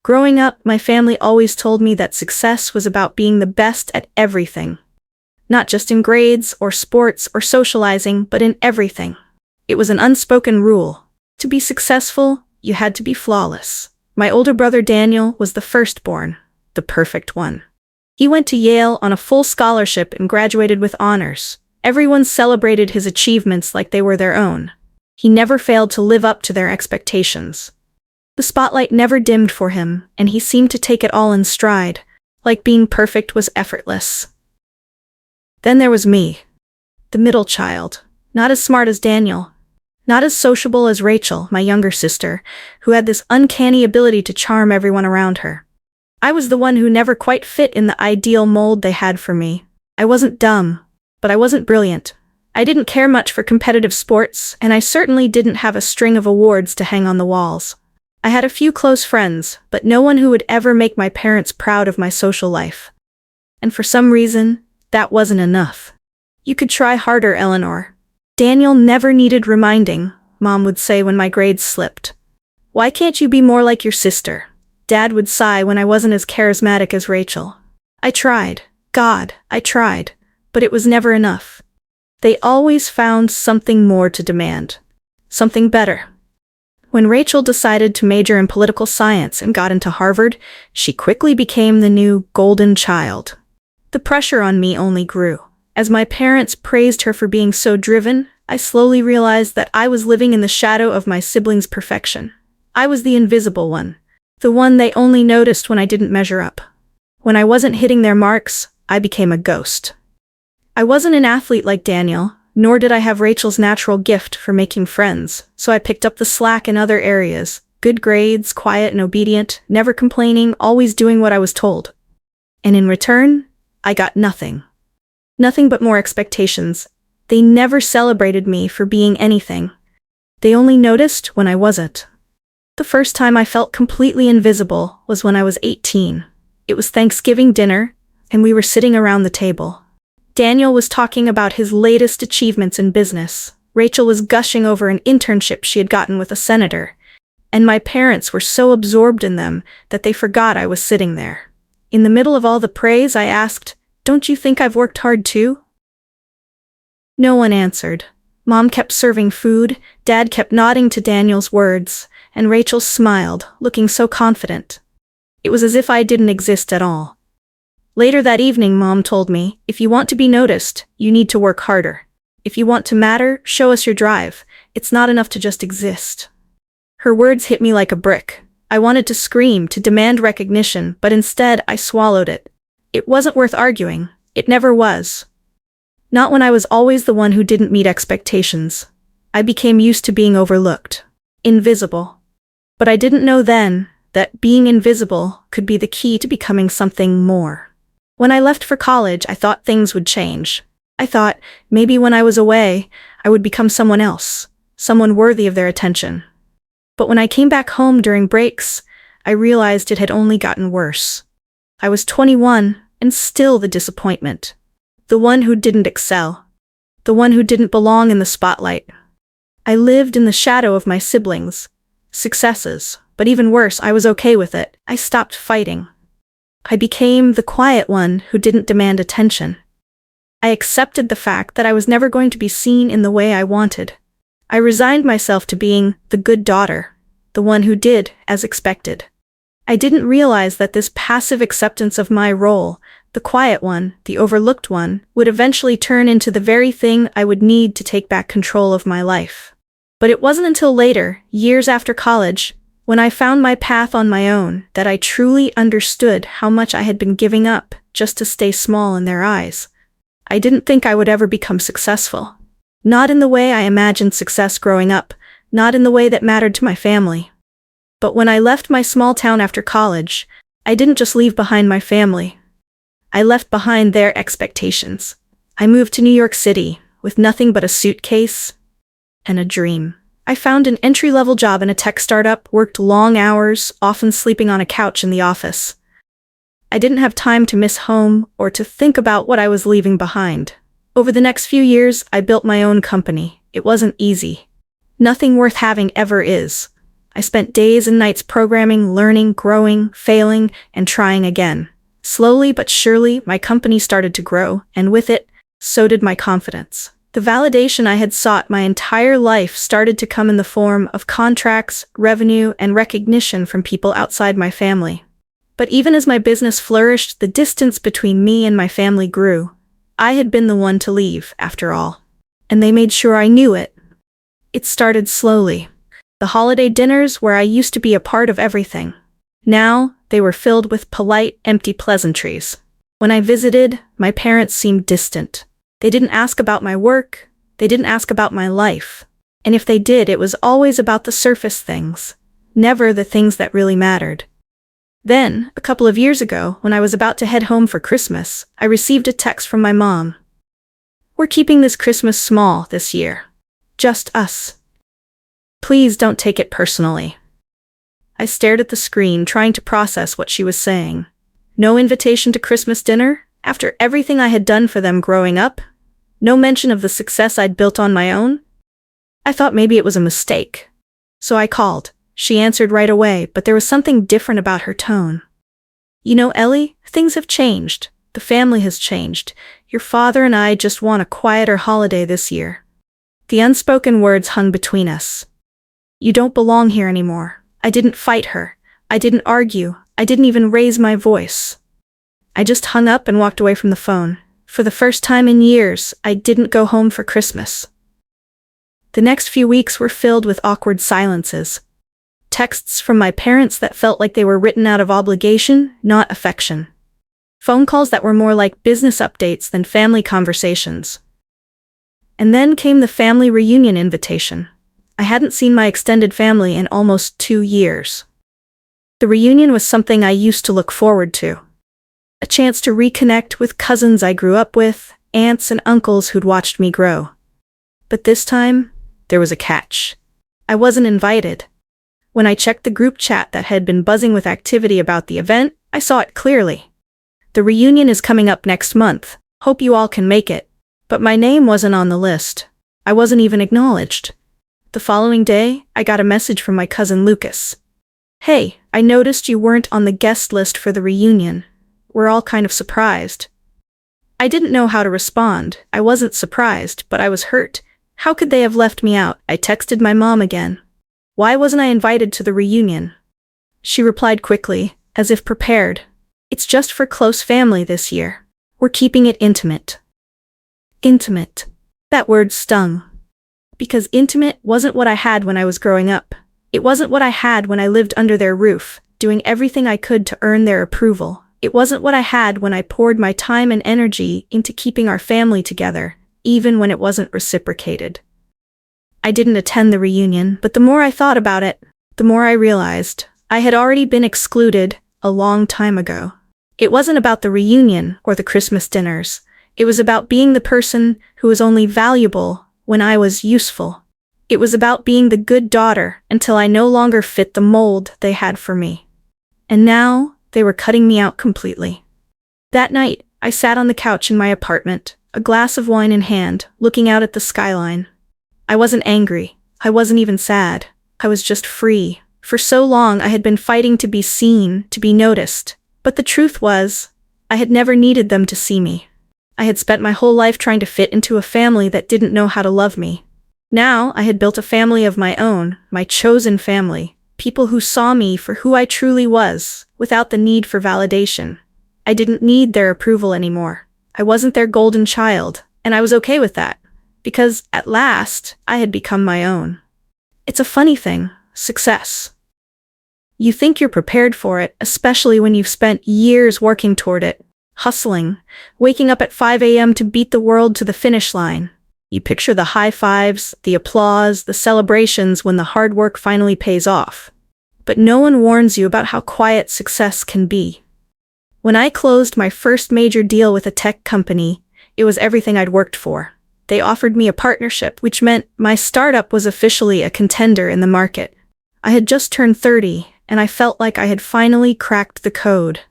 Growing up, my family always told me that success was about being the best at everything. Not just in grades or sports or socializing, but in everything. It was an unspoken rule. To be successful, you had to be flawless. My older brother Daniel was the firstborn, the perfect one. He went to Yale on a full scholarship and graduated with honors. Everyone celebrated his achievements like they were their own. He never failed to live up to their expectations. The spotlight never dimmed for him, and he seemed to take it all in stride, like being perfect was effortless. Then there was me, the middle child, not as smart as Daniel, not as sociable as Rachel, my younger sister, who had this uncanny ability to charm everyone around her. I was the one who never quite fit in the ideal mold they had for me. I wasn't dumb, but I wasn't brilliant. I didn't care much for competitive sports, and I certainly didn't have a string of awards to hang on the walls. I had a few close friends, but no one who would ever make my parents proud of my social life. And for some reason, that wasn't enough. "You could try harder, Eleanor. Daniel never needed reminding," Mom would say when my grades slipped. "Why can't you be more like your sister?" Dad would sigh when I wasn't as charismatic as Rachel. I tried. God, I tried. But it was never enough. They always found something more to demand. Something better. When Rachel decided to major in political science and got into Harvard, she quickly became the new golden child. The pressure on me only grew. As my parents praised her for being so driven, I slowly realized that I was living in the shadow of my siblings' perfection. I was the invisible one, the one they only noticed when I didn't measure up. When I wasn't hitting their marks, I became a ghost. I wasn't an athlete like Daniel, nor did I have Rachel's natural gift for making friends, so I picked up the slack in other areas. Good grades, quiet and obedient, never complaining, always doing what I was told. And in return, I got nothing. Nothing but more expectations. They never celebrated me for being anything. They only noticed when I wasn't. The first time I felt completely invisible was when I was 18. It was Thanksgiving dinner, and we were sitting around the table. Daniel was talking about his latest achievements in business. Rachel was gushing over an internship she had gotten with a senator. And my parents were so absorbed in them that they forgot I was sitting there. In the middle of all the praise, I asked, "Don't you think I've worked hard too?" No one answered. Mom kept serving food, Dad kept nodding to Daniel's words, and Rachel smiled, looking so confident. It was as if I didn't exist at all. Later that evening, Mom told me, "If you want to be noticed, you need to work harder. If you want to matter, show us your drive. It's not enough to just exist." Her words hit me like a brick. I wanted to scream, to demand recognition, but instead I swallowed it. It wasn't worth arguing. It never was. Not when I was always the one who didn't meet expectations. I became used to being overlooked. Invisible. But I didn't know then that being invisible could be the key to becoming something more. When I left for college, I thought things would change. I thought, maybe when I was away, I would become someone else, someone worthy of their attention. But when I came back home during breaks, I realized it had only gotten worse. I was 21, and still the disappointment. The one who didn't excel. The one who didn't belong in the spotlight. I lived in the shadow of my siblings' successes, but even worse, I was okay with it. I stopped fighting. I became the quiet one who didn't demand attention. I accepted the fact that I was never going to be seen in the way I wanted. I resigned myself to being the good daughter, the one who did as expected. I didn't realize that this passive acceptance of my role, the quiet one, the overlooked one, would eventually turn into the very thing I would need to take back control of my life. But it wasn't until later, years after college, when I found my path on my own, that I truly understood how much I had been giving up just to stay small in their eyes. I didn't think I would ever become successful. Not in the way I imagined success growing up, not in the way that mattered to my family. But when I left my small town after college, I didn't just leave behind my family. I left behind their expectations. I moved to New York City with nothing but a suitcase and a dream. I found an entry-level job in a tech startup, worked long hours, often sleeping on a couch in the office. I didn't have time to miss home or to think about what I was leaving behind. Over the next few years, I built my own company. It wasn't easy. Nothing worth having ever is. I spent days and nights programming, learning, growing, failing, and trying again. Slowly but surely, my company started to grow, and with it, so did my confidence. The validation I had sought my entire life started to come in the form of contracts, revenue, and recognition from people outside my family. But even as my business flourished, the distance between me and my family grew. I had been the one to leave, after all. And they made sure I knew it. It started slowly. The holiday dinners where I used to be a part of everything. Now, they were filled with polite, empty pleasantries. When I visited, my parents seemed distant. They didn't ask about my work. They didn't ask about my life. And if they did, it was always about the surface things. Never the things that really mattered. Then, a couple of years ago, when I was about to head home for Christmas, I received a text from my mom. "We're keeping this Christmas small this year. Just us. Please don't take it personally." I stared at the screen, trying to process what she was saying. No invitation to Christmas dinner? After everything I had done for them growing up? No mention of the success I'd built on my own? I thought maybe it was a mistake. So I called. She answered right away, but there was something different about her tone. "You know, Ellie, things have changed. The family has changed. Your father and I just want a quieter holiday this year." The unspoken words hung between us. "You don't belong here anymore." I didn't fight her. I didn't argue. I didn't even raise my voice. I just hung up and walked away from the phone. For the first time in years, I didn't go home for Christmas. The next few weeks were filled with awkward silences. Texts from my parents that felt like they were written out of obligation, not affection. Phone calls that were more like business updates than family conversations. And then came the family reunion invitation. I hadn't seen my extended family in almost 2 years. The reunion was something I used to look forward to. A chance to reconnect with cousins I grew up with, aunts and uncles who'd watched me grow. But this time, there was a catch. I wasn't invited. When I checked the group chat that had been buzzing with activity about the event, I saw it clearly. "The reunion is coming up next month. Hope you all can make it." But my name wasn't on the list. I wasn't even acknowledged. The following day, I got a message from my cousin Lucas. "Hey, I noticed you weren't on the guest list for the reunion. We're all kind of surprised." I didn't know how to respond. I wasn't surprised, but I was hurt. How could they have left me out? I texted my mom again. Why wasn't I invited to the reunion? She replied quickly, as if prepared. "It's just for close family this year. We're keeping it intimate." Intimate. That word stung. Because intimate wasn't what I had when I was growing up. It wasn't what I had when I lived under their roof, doing everything I could to earn their approval. It wasn't what I had when I poured my time and energy into keeping our family together, even when it wasn't reciprocated. I didn't attend the reunion, but the more I thought about it, the more I realized I had already been excluded a long time ago. It wasn't about the reunion or the Christmas dinners. It was about being the person who was only valuable when I was useful. It was about being the good daughter until I no longer fit the mold they had for me. And now, they were cutting me out completely. That night, I sat on the couch in my apartment, a glass of wine in hand, looking out at the skyline. I wasn't angry. I wasn't even sad. I was just free. For so long, I had been fighting to be seen, to be noticed. But the truth was, I had never needed them to see me. I had spent my whole life trying to fit into a family that didn't know how to love me. Now, I had built a family of my own, my chosen family, people who saw me for who I truly was, without the need for validation. I didn't need their approval anymore. I wasn't their golden child, and I was okay with that, because, at last, I had become my own. It's a funny thing, success. You think you're prepared for it, especially when you've spent years working toward it, hustling, waking up at 5 a.m. to beat the world to the finish line. You picture the high fives, the applause, the celebrations when the hard work finally pays off. But no one warns you about how quiet success can be. When I closed my first major deal with a tech company, it was everything I'd worked for. They offered me a partnership, which meant my startup was officially a contender in the market. I had just turned 30, and I felt like I had finally cracked the code.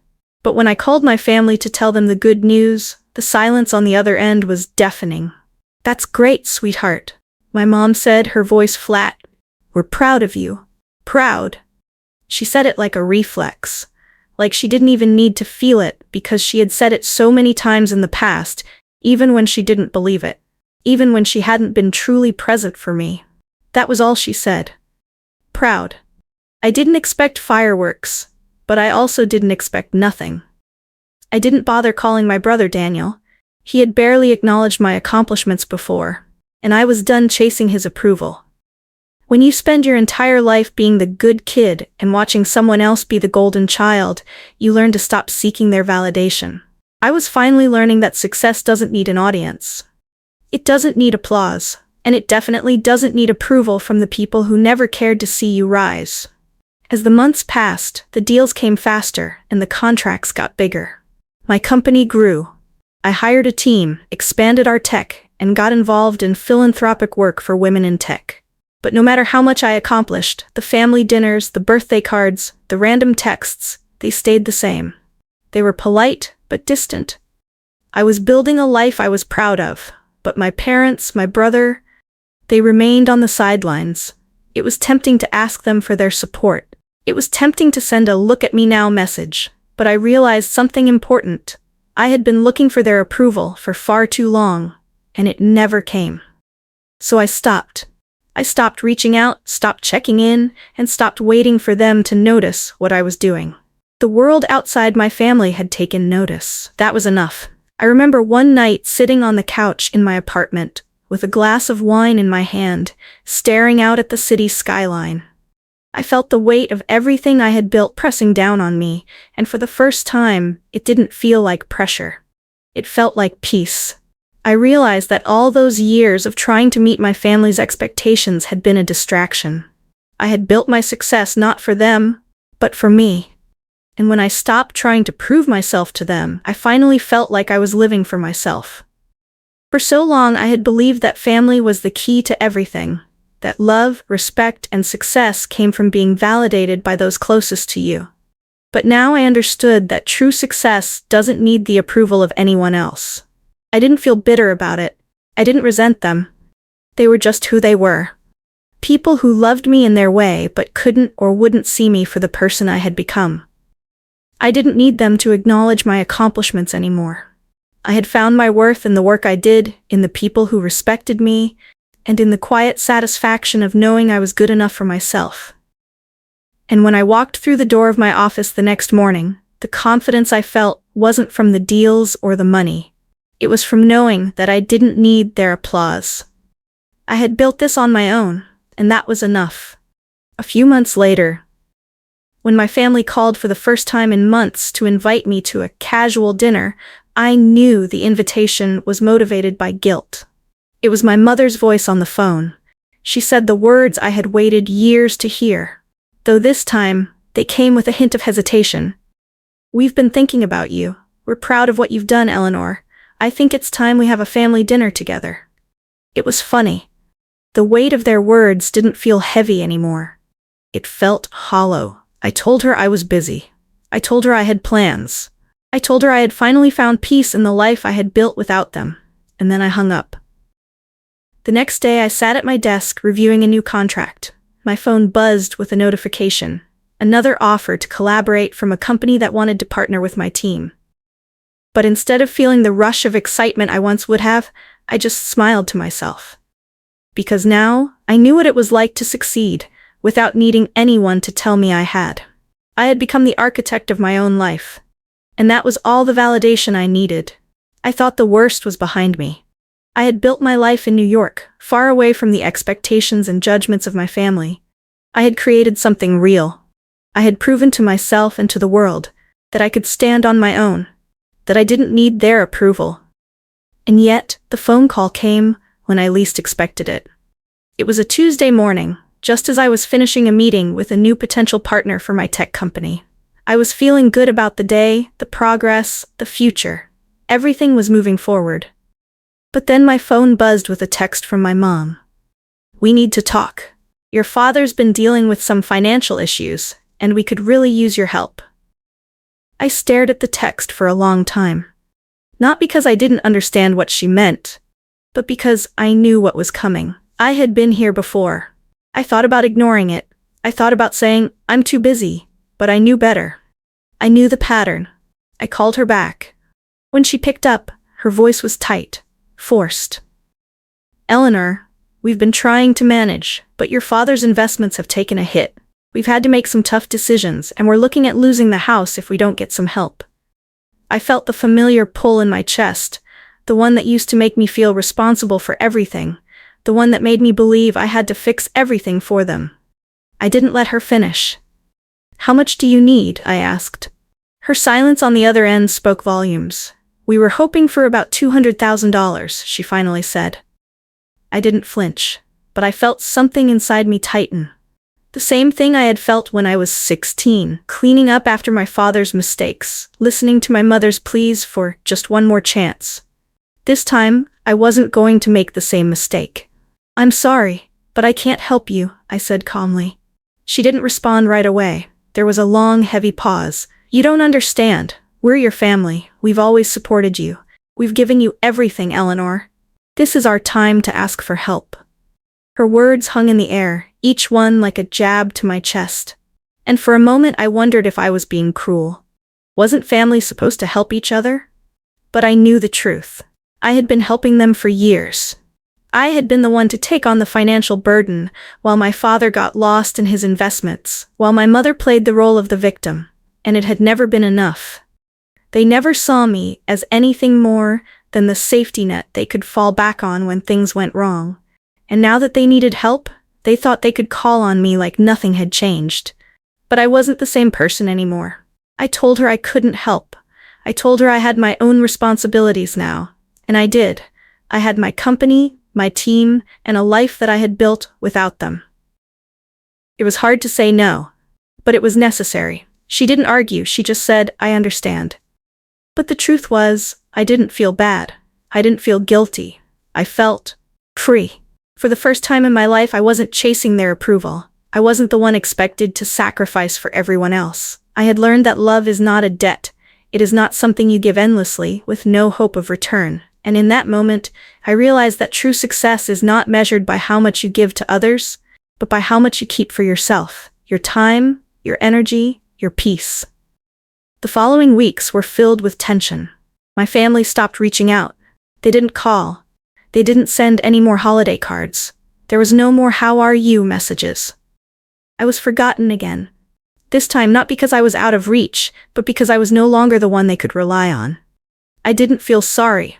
But when I called my family to tell them the good news, the silence on the other end was deafening. "That's great, sweetheart," my mom said, her voice flat. "We're proud of you. Proud. She said it like a reflex, like she didn't even need to feel it because she had said it so many times in the past, even when she didn't believe it, even when she hadn't been truly present for me. That was all she said. Proud. I didn't expect fireworks, but I also didn't expect nothing. I didn't bother calling my brother Daniel. He had barely acknowledged my accomplishments before, and I was done chasing his approval. When you spend your entire life being the good kid and watching someone else be the golden child, you learn to stop seeking their validation. I was finally learning that success doesn't need an audience. It doesn't need applause, and it definitely doesn't need approval from the people who never cared to see you rise. As the months passed, the deals came faster and the contracts got bigger. My company grew. I hired a team, expanded our tech, and got involved in philanthropic work for women in tech. But no matter how much I accomplished, the family dinners, the birthday cards, the random texts, they stayed the same. They were polite, but distant. I was building a life I was proud of, but my parents, my brother, they remained on the sidelines. It was tempting to ask them for their support. It was tempting to send a "look at me now" message, but I realized something important. I had been looking for their approval for far too long, and it never came. So I stopped. I stopped reaching out, stopped checking in, and stopped waiting for them to notice what I was doing. The world outside my family had taken notice. That was enough. I remember one night sitting on the couch in my apartment, with a glass of wine in my hand, staring out at the city skyline. I felt the weight of everything I had built pressing down on me, and for the first time, it didn't feel like pressure. It felt like peace. I realized that all those years of trying to meet my family's expectations had been a distraction. I had built my success not for them, but for me. And when I stopped trying to prove myself to them, I finally felt like I was living for myself. For so long, I had believed that family was the key to everything, that love, respect, and success came from being validated by those closest to you. But now I understood that true success doesn't need the approval of anyone else. I didn't feel bitter about it. I didn't resent them. They were just who they were. People who loved me in their way but couldn't or wouldn't see me for the person I had become. I didn't need them to acknowledge my accomplishments anymore. I had found my worth in the work I did, in the people who respected me, and in the quiet satisfaction of knowing I was good enough for myself. And when I walked through the door of my office the next morning, the confidence I felt wasn't from the deals or the money. It was from knowing that I didn't need their applause. I had built this on my own, and that was enough. A few months later, when my family called for the first time in months to invite me to a casual dinner, I knew the invitation was motivated by guilt. It was my mother's voice on the phone. She said the words I had waited years to hear, though this time they came with a hint of hesitation. "We've been thinking about you. We're proud of what you've done, Eleanor. I think it's time we have a family dinner together." It was funny. The weight of their words didn't feel heavy anymore. It felt hollow. I told her I was busy. I told her I had plans. I told her I had finally found peace in the life I had built without them. And then I hung up. The next day I sat at my desk reviewing a new contract. My phone buzzed with a notification. Another offer to collaborate from a company that wanted to partner with my team. But instead of feeling the rush of excitement I once would have, I just smiled to myself. Because now, I knew what it was like to succeed, without needing anyone to tell me I had. I had become the architect of my own life. And that was all the validation I needed. I thought the worst was behind me. I had built my life in New York, far away from the expectations and judgments of my family. I had created something real. I had proven to myself and to the world that I could stand on my own, that I didn't need their approval. And yet, the phone call came when I least expected it. It was a Tuesday morning, just as I was finishing a meeting with a new potential partner for my tech company. I was feeling good about the day, the progress, the future. Everything was moving forward. But then my phone buzzed with a text from my mom. "We need to talk. Your father's been dealing with some financial issues, and we could really use your help." I stared at the text for a long time. Not because I didn't understand what she meant, but because I knew what was coming. I had been here before. I thought about ignoring it. I thought about saying, "I'm too busy," but I knew better. I knew the pattern. I called her back. When she picked up, her voice was tight, forced. "Eleanor, we've been trying to manage, but your father's investments have taken a hit. We've had to make some tough decisions, and we're looking at losing the house if we don't get some help." I felt the familiar pull in my chest, the one that used to make me feel responsible for everything, the one that made me believe I had to fix everything for them. I didn't let her finish. "How much do you need?" I asked. Her silence on the other end spoke volumes. "We were hoping for about $200,000, she finally said. I didn't flinch, but I felt something inside me tighten. The same thing I had felt when I was 16, cleaning up after my father's mistakes, listening to my mother's pleas for just one more chance. This time, I wasn't going to make the same mistake. "I'm sorry, but I can't help you," I said calmly. She didn't respond right away. There was a long, heavy pause. "You don't understand. We're your family. We've always supported you. We've given you everything, Eleanor. This is our time to ask for help." Her words hung in the air, each one like a jab to my chest. And for a moment I wondered if I was being cruel. Wasn't family supposed to help each other? But I knew the truth. I had been helping them for years. I had been the one to take on the financial burden, while my father got lost in his investments, while my mother played the role of the victim, and it had never been enough. They never saw me as anything more than the safety net they could fall back on when things went wrong. And now that they needed help, they thought they could call on me like nothing had changed. But I wasn't the same person anymore. I told her I couldn't help. I told her I had my own responsibilities now. And I did. I had my company, my team, and a life that I had built without them. It was hard to say no, but it was necessary. She didn't argue, she just said, "I understand." But the truth was, I didn't feel bad. I didn't feel guilty. I felt free. For the first time in my life, I wasn't chasing their approval. I wasn't the one expected to sacrifice for everyone else. I had learned that love is not a debt. It is not something you give endlessly, with no hope of return. And in that moment, I realized that true success is not measured by how much you give to others, but by how much you keep for yourself, your time, your energy, your peace. The following weeks were filled with tension. My family stopped reaching out. They didn't call. They didn't send any more holiday cards. There was no more "how are you" messages. I was forgotten again. This time not because I was out of reach, but because I was no longer the one they could rely on. I didn't feel sorry.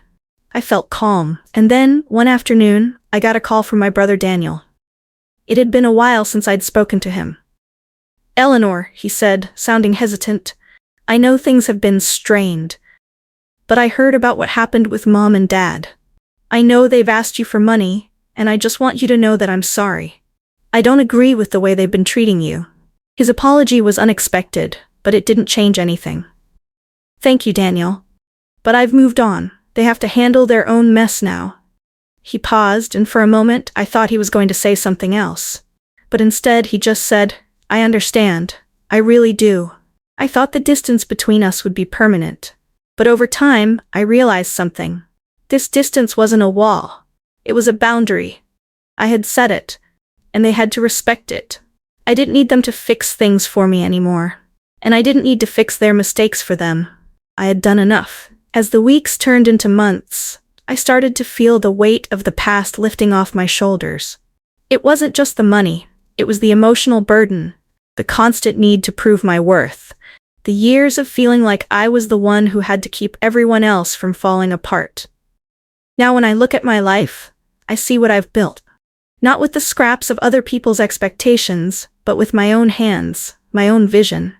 I felt calm. And then, one afternoon, I got a call from my brother Daniel. It had been a while since I'd spoken to him. "Eleanor," he said, sounding hesitant, "I know things have been strained, but I heard about what happened with Mom and Dad. I know they've asked you for money, and I just want you to know that I'm sorry. I don't agree with the way they've been treating you." His apology was unexpected, but it didn't change anything. "Thank you, Daniel. But I've moved on. They have to handle their own mess now." He paused, and for a moment I thought he was going to say something else. But instead he just said, "I understand. I really do. I thought the distance between us would be permanent. But over time, I realized something. This distance wasn't a wall. It was a boundary. I had set it, and they had to respect it. I didn't need them to fix things for me anymore. And I didn't need to fix their mistakes for them. I had done enough." As the weeks turned into months, I started to feel the weight of the past lifting off my shoulders. It wasn't just the money, it was the emotional burden, the constant need to prove my worth, the years of feeling like I was the one who had to keep everyone else from falling apart. Now when I look at my life, I see what I've built. Not with the scraps of other people's expectations, but with my own hands, my own vision.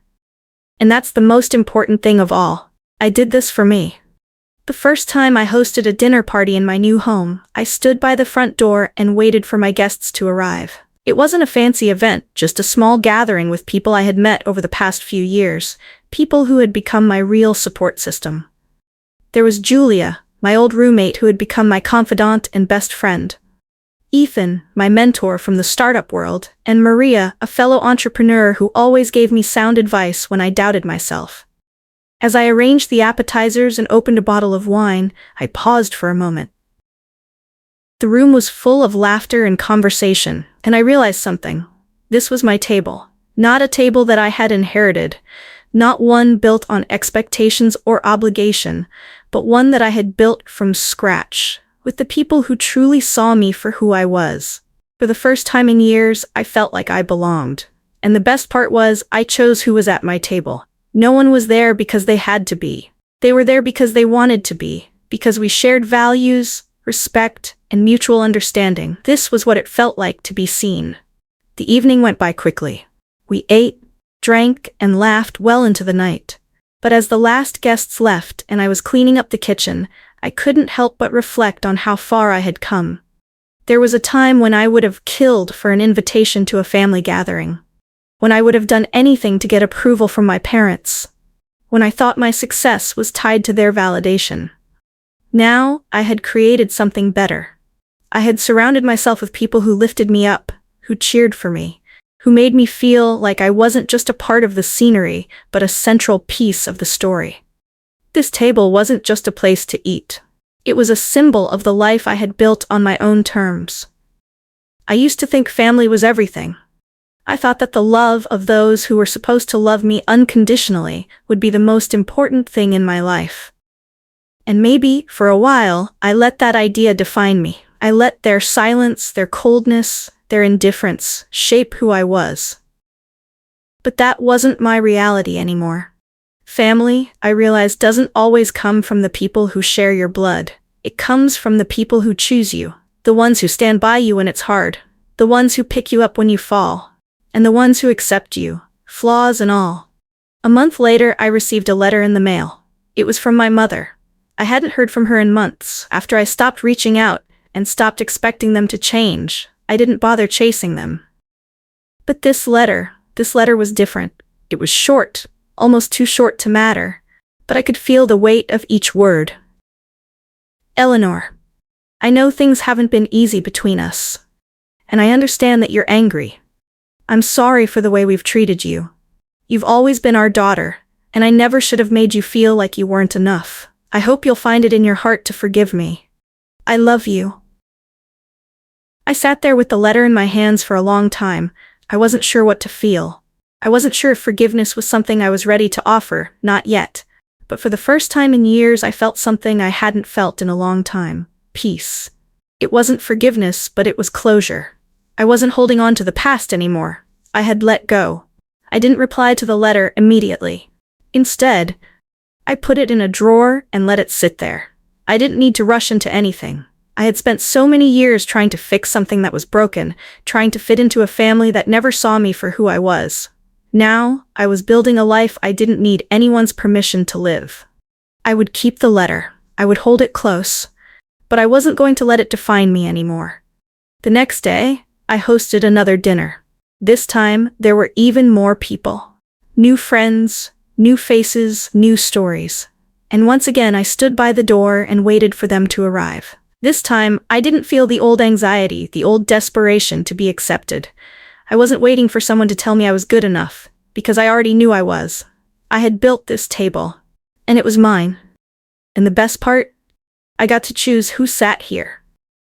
And that's the most important thing of all. I did this for me. The first time I hosted a dinner party in my new home, I stood by the front door and waited for my guests to arrive. It wasn't a fancy event, just a small gathering with people I had met over the past few years, people who had become my real support system. There was Julia, my old roommate who had become my confidant and best friend. Ethan, my mentor from the startup world, and Maria, a fellow entrepreneur who always gave me sound advice when I doubted myself. As I arranged the appetizers and opened a bottle of wine, I paused for a moment. The room was full of laughter and conversation, and I realized something. This was my table. Not a table that I had inherited, not one built on expectations or obligation, but one that I had built from scratch, with the people who truly saw me for who I was. For the first time in years, I felt like I belonged. And the best part was, I chose who was at my table. No one was there because they had to be. They were there because they wanted to be, because we shared values, respect, and mutual understanding. This was what it felt like to be seen. The evening went by quickly. We ate, drank, and laughed well into the night. But as the last guests left and I was cleaning up the kitchen, I couldn't help but reflect on how far I had come. There was a time when I would have killed for an invitation to a family gathering. When I would have done anything to get approval from my parents. When I thought my success was tied to their validation. Now, I had created something better. I had surrounded myself with people who lifted me up, who cheered for me, who made me feel like I wasn't just a part of the scenery, but a central piece of the story. This table wasn't just a place to eat. It was a symbol of the life I had built on my own terms. I used to think family was everything. I thought that the love of those who were supposed to love me unconditionally would be the most important thing in my life. And maybe, for a while, I let that idea define me. I let their silence, their coldness, their indifference shape who I was. But that wasn't my reality anymore. Family, I realized, doesn't always come from the people who share your blood. It comes from the people who choose you, the ones who stand by you when it's hard, the ones who pick you up when you fall, and the ones who accept you, flaws and all. A month later, I received a letter in the mail. It was from my mother. I hadn't heard from her in months. After I stopped reaching out and stopped expecting them to change, I didn't bother chasing them. But this letter was different. It was short, almost too short to matter, but I could feel the weight of each word. Eleanor, I know things haven't been easy between us, and I understand that you're angry. I'm sorry for the way we've treated you. You've always been our daughter, and I never should have made you feel like you weren't enough. I hope you'll find it in your heart to forgive me. I love you. I sat there with the letter in my hands for a long time. I wasn't sure what to feel. I wasn't sure if forgiveness was something I was ready to offer, not yet. But for the first time in years, I felt something I hadn't felt in a long time. Peace. It wasn't forgiveness, but it was closure. I wasn't holding on to the past anymore. I had let go. I didn't reply to the letter immediately. Instead, I put it in a drawer and let it sit there. I didn't need to rush into anything. I had spent so many years trying to fix something that was broken, trying to fit into a family that never saw me for who I was. Now, I was building a life I didn't need anyone's permission to live. I would keep the letter. I would hold it close. But I wasn't going to let it define me anymore. The next day, I hosted another dinner. This time, there were even more people. New friends, new faces, new stories. And once again, I stood by the door and waited for them to arrive. This time, I didn't feel the old anxiety, the old desperation to be accepted. I wasn't waiting for someone to tell me I was good enough, because I already knew I was. I had built this table, and it was mine. And the best part? I got to choose who sat here.